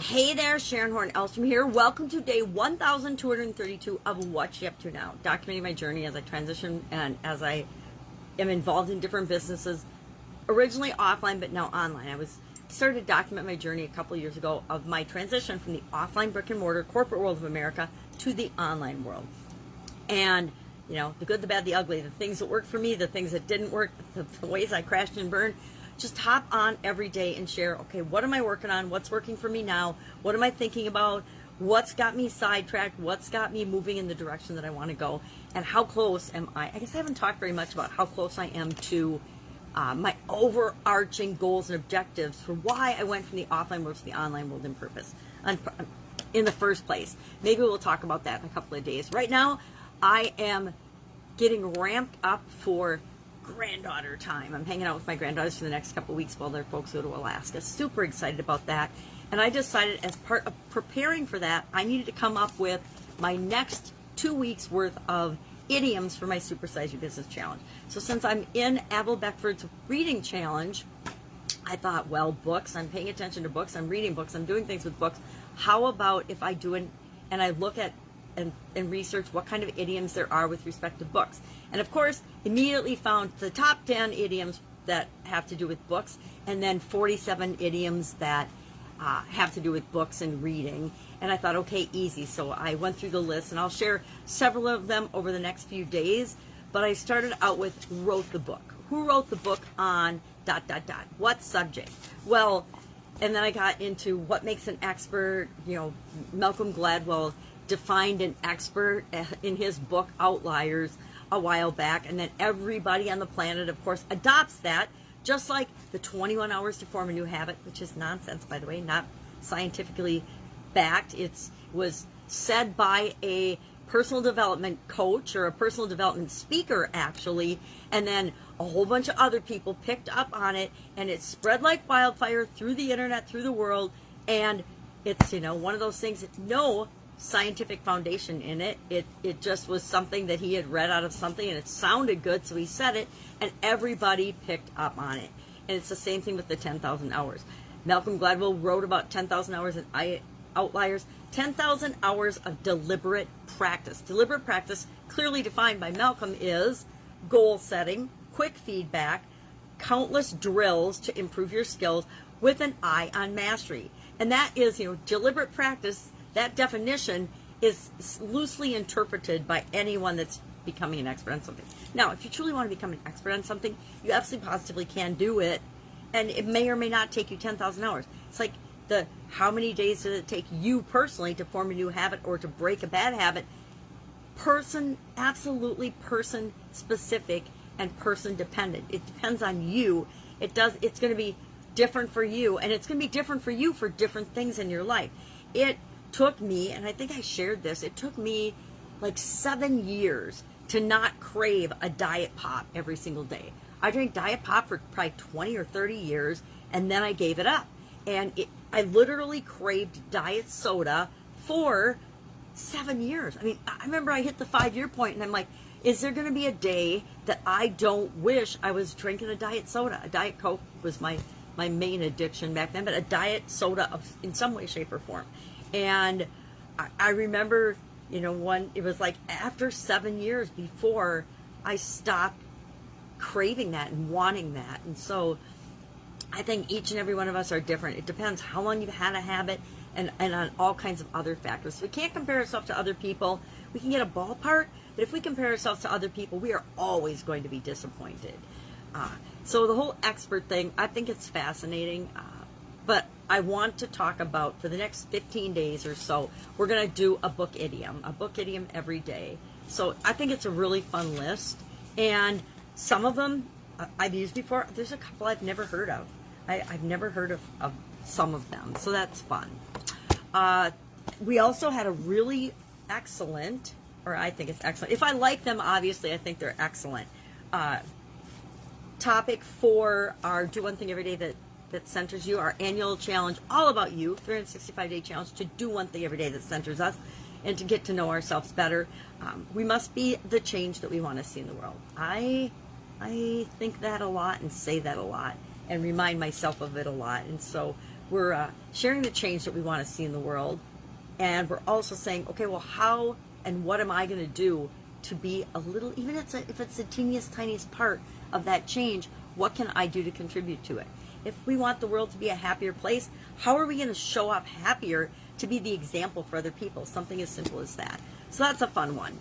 Hey there, Sharon Horne-Ellstrom here. Welcome to day 1232 of What You Up To Now, documenting my journey as I transition and as I am involved in different businesses, originally offline but now online. I started to document my journey a couple of years ago of my transition from the offline brick and mortar corporate world of America to the online world. And you know, the good, the bad, the ugly, the things that worked for me, the things that didn't work, the ways I crashed and burned. Just hop on every day and share, okay, what am I working on? What's working for me now? What am I thinking about? What's got me sidetracked? What's got me moving in the direction that I want to go? And how close am I? I guess I haven't talked very much about how close I am to my overarching goals and objectives for why I went from the offline world to the online world in the first place. Maybe we'll talk about that in a couple of days. Right now, I am getting ramped up for granddaughter time. I'm hanging out with my granddaughters for the next couple of weeks while their folks go to Alaska. Super excited about that. And I decided as part of preparing for that, I needed to come up with my next 2 weeks worth of idioms for my Supersize Your Business Challenge. So since I'm in Abel Beckford's reading challenge, I thought, well, books, I'm paying attention to books, I'm reading books, I'm doing things with books. How about if I do and I look at and research what kind of idioms there are with respect to books. And of course, immediately found the top 10 idioms that have to do with books, and then 47 idioms that have to do with books and reading. And I thought, okay, easy. So I went through the list, and I'll share several of them over the next few days. But I started out with wrote the book. Who wrote the book on ... What subject? Well, and then I got into what makes an expert. You know, Malcolm Gladwell defined an expert in his book Outliers a while back, and then everybody on the planet, of course, adopts that, just like the 21 hours to form a new habit, which is nonsense, by the way, not scientifically backed. It was said by a personal development coach or a personal development speaker, actually, and then a whole bunch of other people picked up on it, and it spread like wildfire through the internet, through the world, and it's, you know, one of those things that no scientific foundation in it. It just was something that he had read out of something, and it sounded good, so he said it, and everybody picked up on it. And it's the same thing with the 10,000 hours. Malcolm Gladwell wrote about 10,000 hours in Outliers. 10,000 hours of deliberate practice. Deliberate practice, clearly defined by Malcolm, is goal setting, quick feedback, countless drills to improve your skills with an eye on mastery. And that is, you know, deliberate practice. That definition is loosely interpreted by anyone that's becoming an expert on something. Now, if you truly want to become an expert on something, you absolutely positively can do it, and it may or may not take you 10,000 hours. It's like how many days does it take you personally to form a new habit or to break a bad habit? Absolutely person specific and person dependent. It depends on you. It's going to be different for you, and it's going to be different for you for different things in your life. It took me, and I think I shared this, it took me like 7 years to not crave a diet pop every single day. I drank diet pop for probably 20 or 30 years, and then I gave it up. And I literally craved diet soda for 7 years. I mean, I remember I hit the 5-year point, and I'm like, is there going to be a day that I don't wish I was drinking a diet soda? A Diet Coke was my main addiction back then, but a diet soda in some way, shape, or form. And I remember, you know, it was like after 7 years before I stopped craving that and wanting that. And so I think each and every one of us are different. It depends how long you've had a habit and on all kinds of other factors. So we can't compare ourselves to other people. We can get a ballpark, but if we compare ourselves to other people, we are always going to be disappointed. So the whole expert thing, I think it's fascinating. But I want to talk about, for the next 15 days or so, we're going to do a book idiom every day. So I think it's a really fun list. And some of them I've used before. There's a couple I've never heard of. I've never heard of some of them. So that's fun. We also had a really excellent, or I think it's excellent. If I like them, obviously, I think they're excellent. Topic for our Do One Thing Every Day that centers you, our annual challenge, all about you, 365-day challenge to do one thing every day that centers us and to get to know ourselves better. We must be the change that we want to see in the world. I think that a lot and say that a lot and remind myself of it a lot. And so we're sharing the change that we want to see in the world. And we're also saying, okay, well, how and what am I going to do to be a little, even if it's the teeniest, tiniest part of that change, what can I do to contribute to it? If we want the world to be a happier place, how are we going to show up happier to be the example for other people? Something as simple as that. So that's a fun one.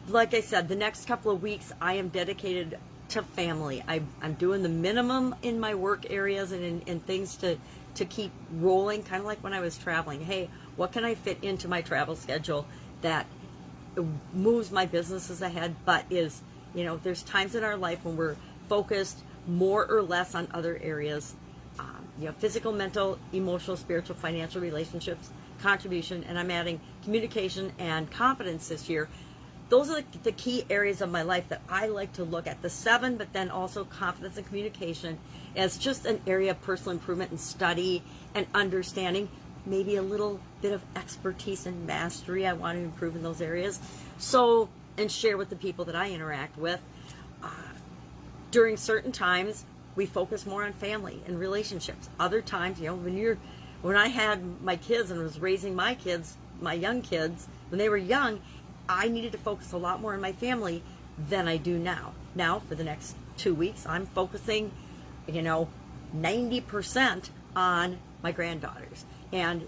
Like I said, the next couple of weeks, I am dedicated to family. I'm doing the minimum in my work areas and in things to keep rolling, kind of like when I was traveling. Hey, what can I fit into my travel schedule that moves my businesses ahead, but is, there's times in our life when we're focused more or less on other areas, physical, mental, emotional, spiritual, financial, relationships, contribution, and I'm adding communication and confidence this year. Those are the key areas of my life that I like to look at. The 7, but then also confidence and communication as just an area of personal improvement and study and understanding, maybe a little bit of expertise and mastery. I want to improve in those areas. So, and share with the people that I interact with. During certain times, we focus more on family and relationships. Other times, when I had my kids and was raising my kids, my young kids, when they were young, I needed to focus a lot more on my family than I do now. Now, for the next 2 weeks, I'm focusing, 90% on my granddaughters and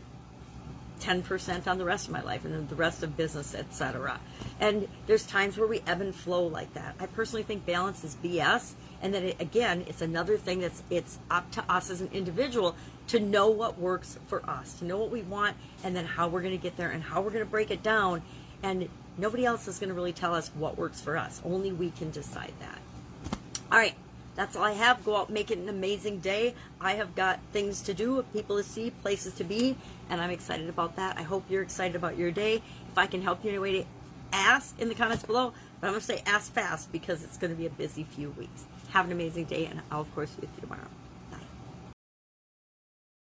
10% on the rest of my life and then the rest of business, etc. And there's times where we ebb and flow like that. I personally think balance is BS, and that it's another thing it's up to us as an individual to know what works for us, to know what we want, and then how we're going to get there and how we're going to break it down. And nobody else is going to really tell us what works for us. Only we can decide that. All right. That's all I have. Go out, make it an amazing day. I have got things to do, people to see, places to be, and I'm excited about that. I hope you're excited about your day. If I can help you in a way, to ask in the comments below. But I'm going to say ask fast because it's going to be a busy few weeks. Have an amazing day, and I'll, of course, be with you tomorrow.